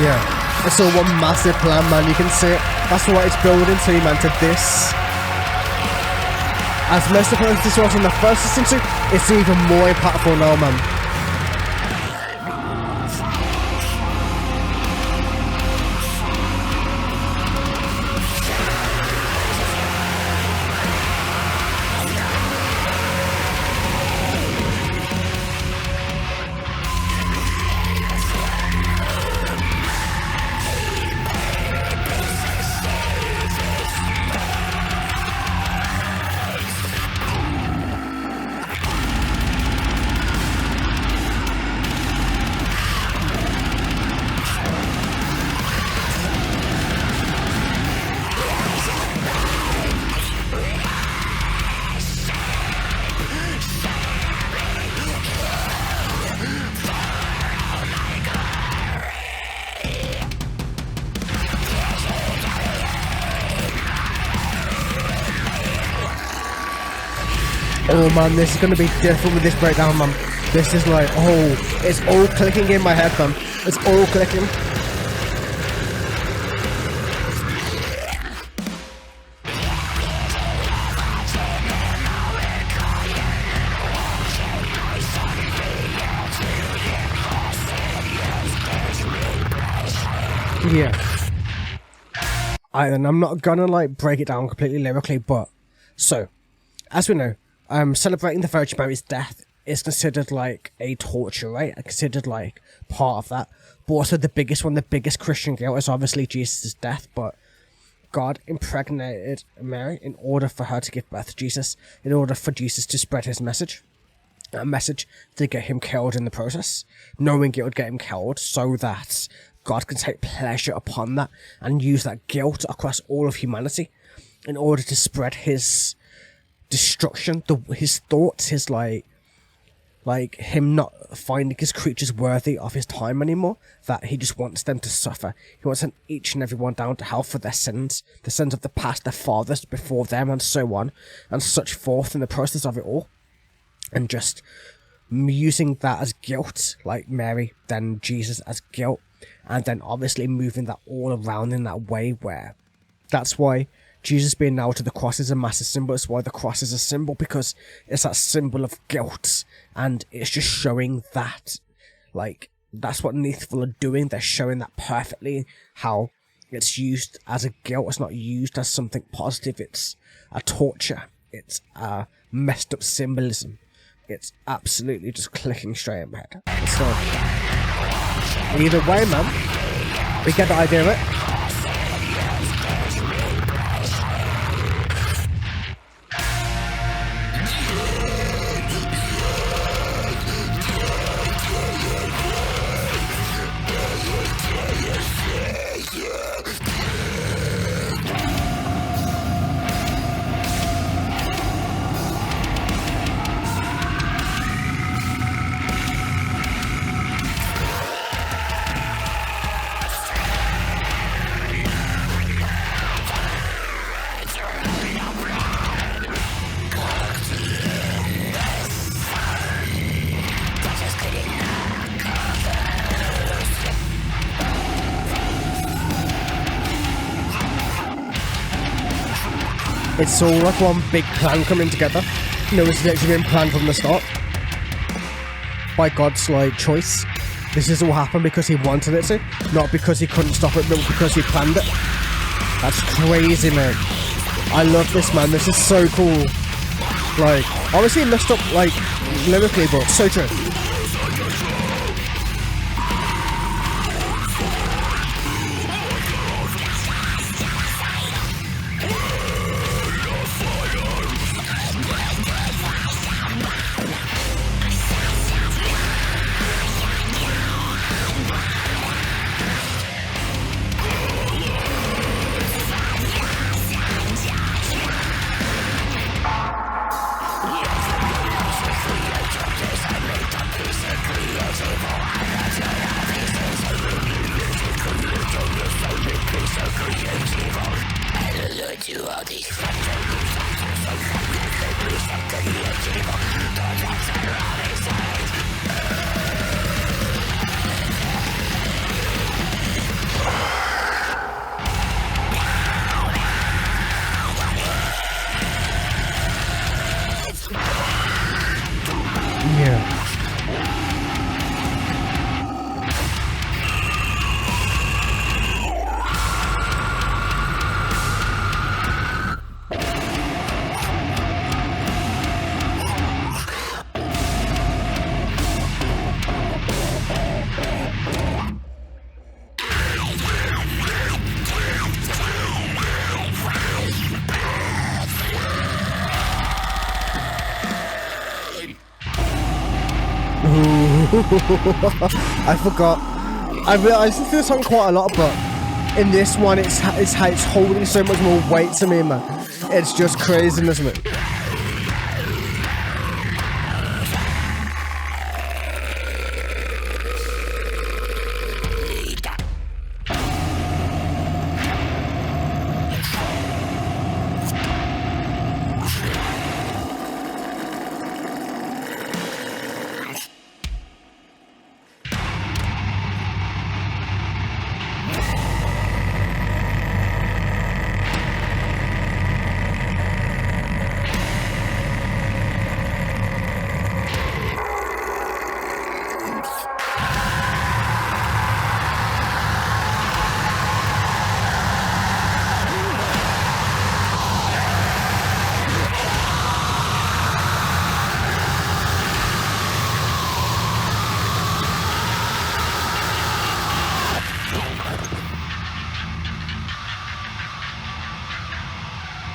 Yeah, it's all one massive plan, man. You can see it. That's what it's building to, man, to this. As merciful as this was in the first instance, it's even more impactful now, man. Oh man, this is going to be different with this breakdown, man. This is like, oh, it's all clicking in my head, man. It's all clicking. Yeah. I'm not gonna like break it down completely lyrically, but so, as we know, celebrating the Virgin Mary's death is considered like a torture, right? Considered like part of that. But also the biggest one, the biggest Christian guilt is obviously Jesus' death. But God impregnated Mary in order for her to give birth to Jesus, in order for Jesus to spread his message. A message to get him killed in the process, knowing it would get him killed so that God can take pleasure upon that and use that guilt across all of humanity in order to spread his destruction, his thoughts, his like him not finding his creatures worthy of his time anymore, that he just wants them to suffer. He wants to send each and every one down to hell for their sins, the sins of the past, their fathers before them, and so on, and such forth in the process of it all. And just using that as guilt, like Mary, then Jesus as guilt, and then obviously moving that all around in that way where that's why Jesus being nailed to the cross is a massive symbol. It's why the cross is a symbol, because it's that symbol of guilt, and it's just showing that, like, that's what Nitheful are doing. They're showing that perfectly, how it's used as a guilt. It's not used as something positive. It's a torture. It's a messed up symbolism. It's absolutely just clicking straight in my head. So, either way, man, we get the idea of it. It's all like one big plan coming together. You know, it's actually been planned from the start by God's like choice. This has all happened because he wanted it to, not because he couldn't stop it, but because he planned it. That's crazy, man. I love this, man. This is so cool. Like, obviously it messed up like lyrically, but so true. I forgot. I listened to this song quite a lot, but in this one, it's holding so much more weight to me, man. It's just crazy, isn't it?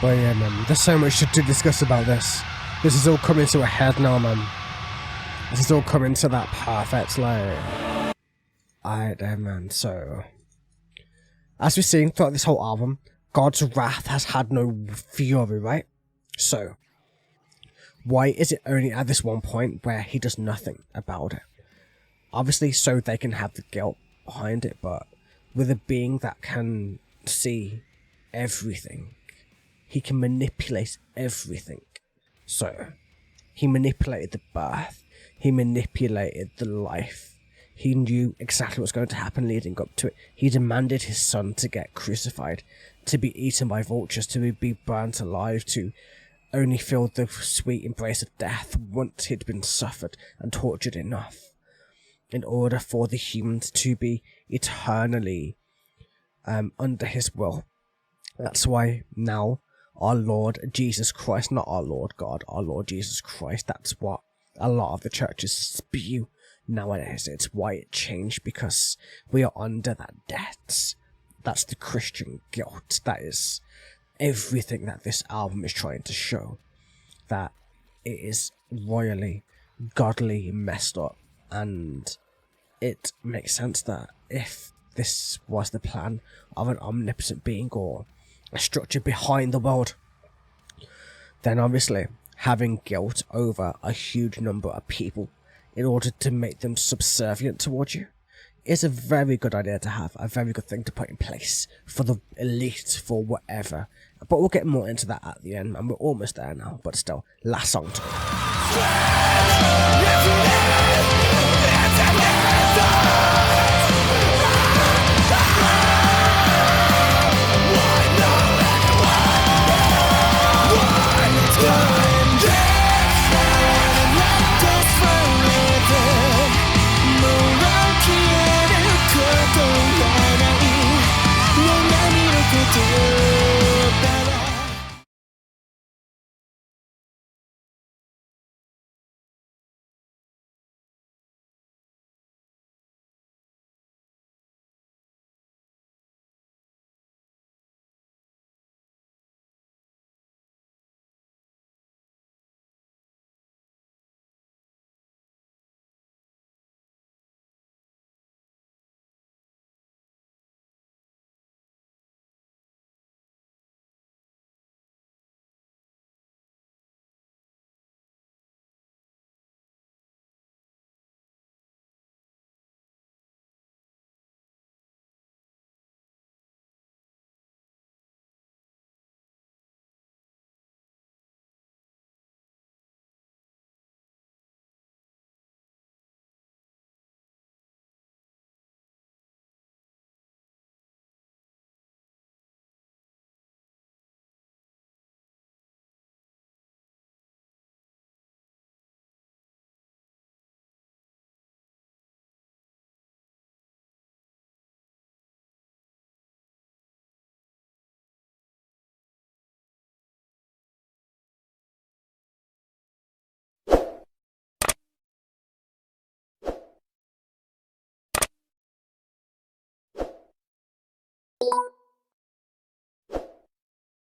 But yeah, man, there's so much to discuss about this. This is all coming to a head now, man. This is all coming to that perfect, like... Alright then, man, so... As we've seen throughout this whole album, God's wrath has had no fury, right? So, why is it only at this one point where he does nothing about it? Obviously, so they can have the guilt behind it, but with a being that can see everything, he can manipulate everything. So, he manipulated the birth. He manipulated the life. He knew exactly what's going to happen leading up to it. He demanded his son to get crucified, to be eaten by vultures, to be burnt alive, to only feel the sweet embrace of death once he'd been suffered and tortured enough, in order for the humans to be eternally under his will. That's why now our Lord Jesus Christ, not our Lord God, our Lord Jesus Christ, that's what a lot of the churches spew nowadays. It's why it changed, because we are under that debt. That's the Christian guilt. That is everything that this album is trying to show. That it is royally, godly messed up. And it makes sense that if this was the plan of an omnipotent being or a structure behind the world, then obviously having guilt over a huge number of people in order to make them subservient towards you is a very good idea to have, a very good thing to put in place for the elite, for whatever. But we'll get more into that at the end, and we're almost there now, but still, last song to